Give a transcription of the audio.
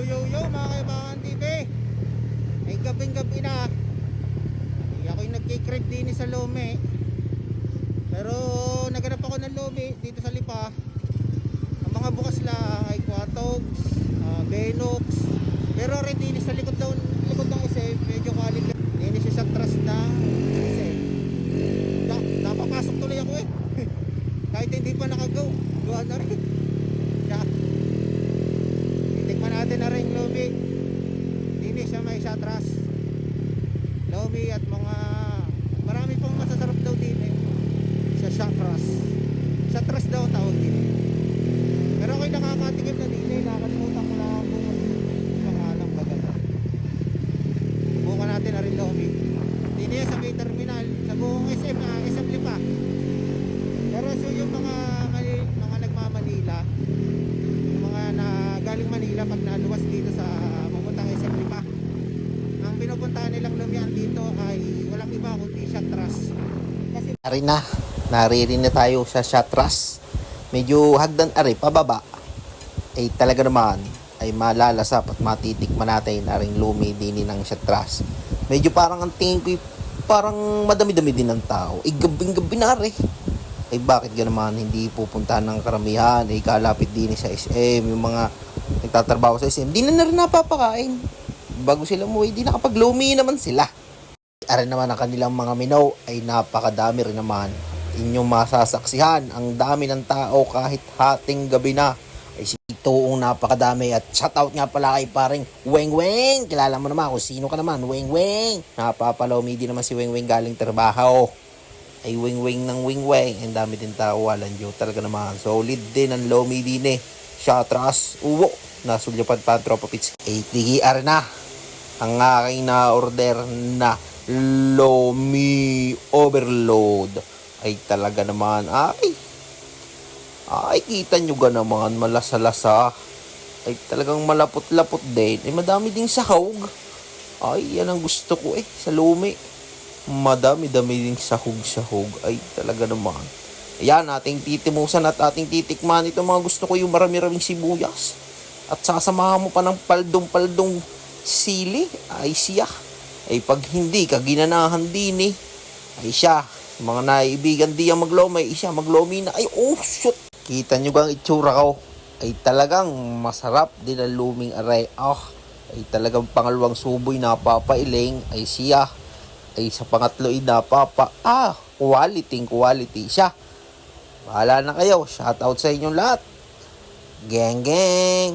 Yo mga kaibahan TV. Ay gabing-gabi na. Ay ako'y nagkikrib din sa Lome. Pero naganap ako ng Lome dito sa Lipa. Ang mga bukas lang ay Quatogs, Benox. Pero rin din sa likod ng SM, medyo quality. Din siya sa trust na SM. Napapasok tuloy ako eh. Kahit hindi pa nakagaw, gawa na rin. Titikman natin na rin Lome. Hindi siya may satras. Lome at mga marami pang masasarap daw din eh. Sa satras. Satras daw tawag din eh. Pero ako'y nakakatikim na din eh. Nakalimutan ko na kung pangalang bagala. Bukan natin na rin Lome. Hindi sa may terminal. Sa buong SM, SM Lipa. Pero so yung mga nagmamanila, yung mga na galing Manila pag naluwas dito sa papuntang SM Lipa, ang pinupuntahan nilang lumian dito ay walang iba kundi Shatras. Kasi naririnig na tayo sa Shatras. Medyo hagdan pababa ay talaga naman ay malalasap at matitikman natin na ring lumi din ng Shatras. Medyo parang ang tingin ko parang madami-dami din ng tao. Gabing-gabi na ay bakit naman hindi pupuntahan ng karamihan, ay kalapit din sa SM, yung mga nagtatrabaho sa SM, di na rin napapakain. Bago sila umuwi, di nakapag-lumi naman sila. Aran naman ang kanilang mga minaw ay napakadami rin naman. Inyong masasaksihan, ang dami ng tao kahit hating gabi na. Ay itoong napakadami at shoutout nga pala kay paring Weng Weng. Kilala mo naman kung sino ka naman, Weng Weng. Napapalumi din naman si Weng Weng galing trabaho. Ay wing-wing ng wing-wing. Ang dami din tao, walang Diyo. Talaga naman. Solid din ang Lome din eh. Shatras, uwo. Nasulyapan pa ang Tropa Pits. Ay tigiar na. Ang aking na-order na Lome Overload. Ay talaga naman. Ay kita nyo ga naman. Malasa-lasa. Ay talagang malapot-lapot din. Ay madami ding sahog. Ay yan ang gusto ko sa Lome. Madami-dami din sahog-sahog. Ay talaga naman. Ayan, ating titimusan at ating titikman. Ito mga gusto ko yung marami-raming sibuyas. At sasamahan mo pa ng paldong-paldong sili. Ay siya. Ay pag hindi ka ginanahan din ay siya. Mga naibigan di ang maglome. Ay siya maglome na. Ay oh shoot. Kita nyo bang itsura ko? Ay talagang masarap din ang luming aray. Ay talagang pangalawang suboy napapailing. Ay siya. Ay sa pangatlo quality siya. Bahala na kayo. Shoutout sa inyong lahat. Geng geng.